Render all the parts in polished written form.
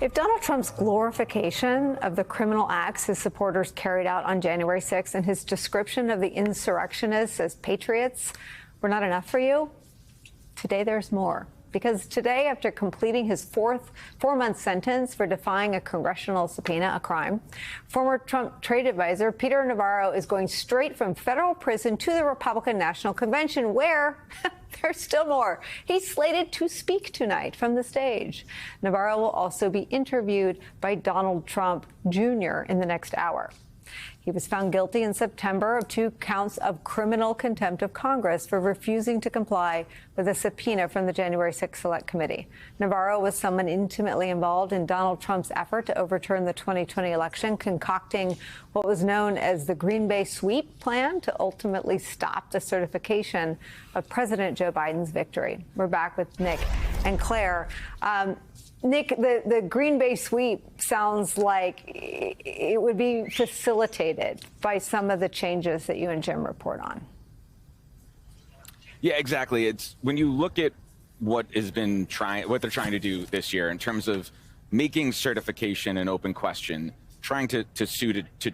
If Donald Trump's glorification of the criminal acts his supporters carried out on January 6th and his description of the insurrectionists as patriots were not enough for you, today there's more. Because today, after completing his four-month sentence for defying a congressional subpoena, a crime, former Trump trade advisor Peter Navarro is going straight from federal prison to the Republican National Convention, where there's still more. He's slated to speak tonight from the stage. Navarro will also be interviewed by Donald Trump Jr. in the next hour. He was found guilty in September of 2 counts of criminal contempt of Congress for refusing to comply with a subpoena from the January 6th Select Committee. Navarro was someone intimately involved in Donald Trump's effort to overturn the 2020 election, concocting what was known as the Green Bay Sweep plan to ultimately stop the certification of President Joe Biden's victory. We're back with Nick and Claire. Nick, the Green Bay Sweep sounds like it would be facilitated by some of the changes that you and Jim report on. Yeah, exactly. It's when you look at what they're trying to do this year in terms of making certification an open question, trying to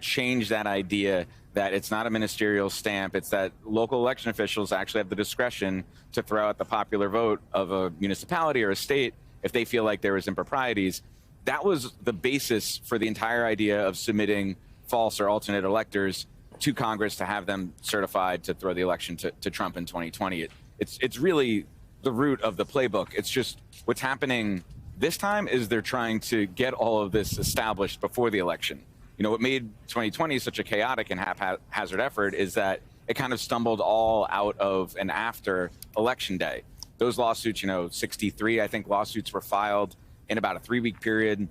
change that idea that it's not a ministerial stamp, it's that local election officials actually have the discretion to throw out the popular vote of a municipality or a state if they feel like there was improprieties. That was the basis for the entire idea of submitting false or alternate electors to Congress to have them certified to throw the election to Trump in 2020. It's really the root of the playbook. It's just what's happening this time is they're trying to get all of this established before the election. You know, what made 2020 such a chaotic and haphazard effort is that it kind of stumbled all out of and after Election Day. Those lawsuits, 63, I think, lawsuits were filed in about a 3-week period.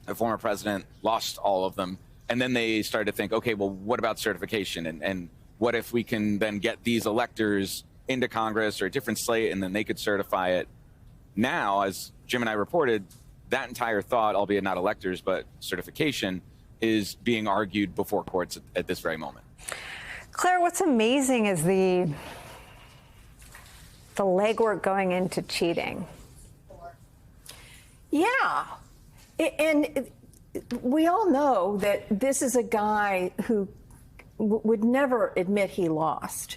The former president lost all of them. And then they started to think, okay, well, what about certification? And what if we can then get these electors into Congress or a different slate and then they could certify it? Now, as Jim and I reported, that entire thought, albeit not electors, but certification, is being argued before courts at this very moment. Claire, what's amazing is the legwork going into cheating. Yeah. And we all know that this is a guy who would never admit he lost.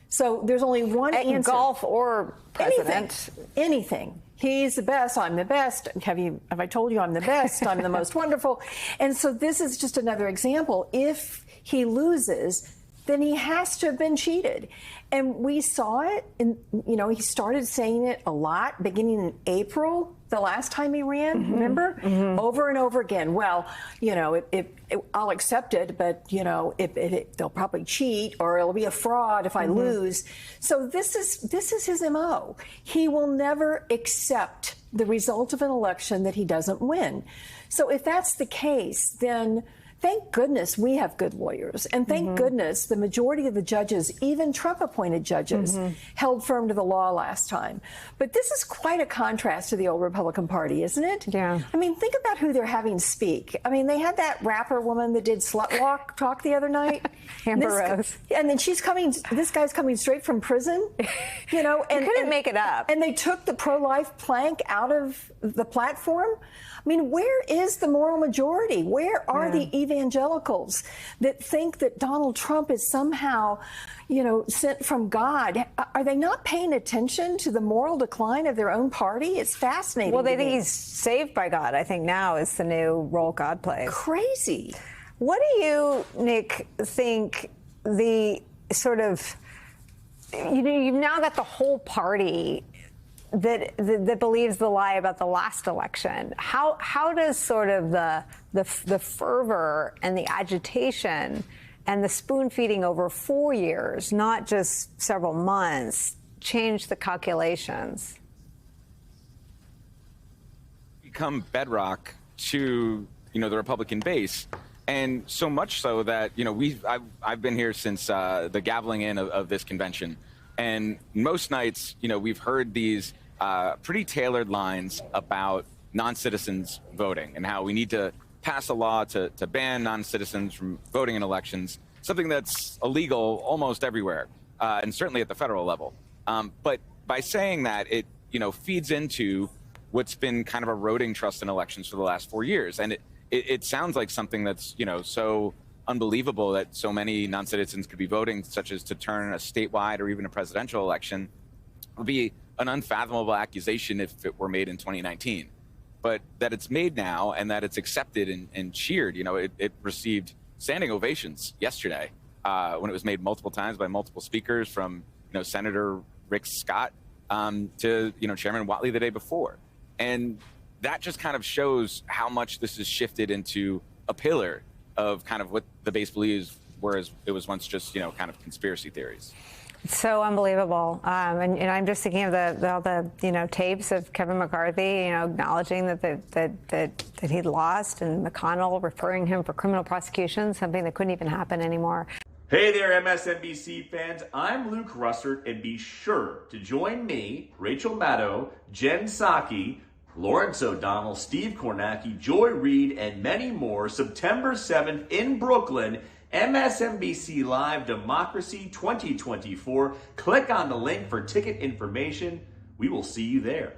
So there's only one answer. Golf or president. Anything. He's the best. I'm the best. Have I told you I'm the best? I'm the most wonderful. And so this is just another example. If he loses, then he has to have been cheated. And we saw it, he started saying it a lot beginning in April, the last time he ran, remember? Over and over again. Well, I'll accept it, but, they'll probably cheat or it'll be a fraud if I lose. So this is his MO. He will never accept the result of an election that he doesn't win. So if that's the case, then thank goodness we have good lawyers. And thank goodness the majority of the judges, even Trump-appointed judges, held firm to the law last time. But this is quite a contrast to the old Republican Party, isn't it? Yeah. I mean, think about who they're having speak. I mean, they had that rapper woman that did slut walk talk the other night. Amber Rose. And then this guy's coming straight from prison, and couldn't make it up. And they took the pro-life plank out of the platform. I mean, where is the moral majority? Where are the evangelicals that think that Donald Trump is somehow, sent from God? Are they not paying attention to the moral decline of their own party? It's fascinating. Well, they think he's saved by God. I think now is the new role God plays. Crazy. What do you, Nick, think the sort of, you've now got the whole party that believes the lie about the last election. How does sort of the fervor and the agitation and the spoon feeding over 4 years, not just several months, change the calculations? Become bedrock to the Republican base, and so much so that I've been here since the gaveling in of this convention. And most nights, we've heard these pretty tailored lines about non-citizens voting and how we need to pass a law to ban non-citizens from voting in elections, something that's illegal almost everywhere, and certainly at the federal level. But by saying that, it feeds into what's been kind of eroding trust in elections for the last 4 years. And it sounds like something that's, so unbelievable that so many non-citizens could be voting, such as to turn a statewide or even a presidential election, would be an unfathomable accusation if it were made in 2019. But that it's made now and that it's accepted and cheered, it received standing ovations yesterday when it was made multiple times by multiple speakers, from Senator Rick Scott to Chairman Whatley the day before. And that just kind of shows how much this has shifted into a pillar of kind of what the base believes, whereas it was once just kind of conspiracy theories. It's so unbelievable, and I'm just thinking of all the tapes of Kevin McCarthy, acknowledging that he'd lost, and McConnell referring him for criminal prosecution, something that couldn't even happen anymore. Hey there, MSNBC fans. I'm Luke Russert, and be sure to join me, Rachel Maddow, Jen Psaki, Lawrence O'Donnell, Steve Kornacki, Joy Reid, and many more September 7th in Brooklyn. MSNBC Live Democracy 2024. Click on the link for ticket information. We will see you there.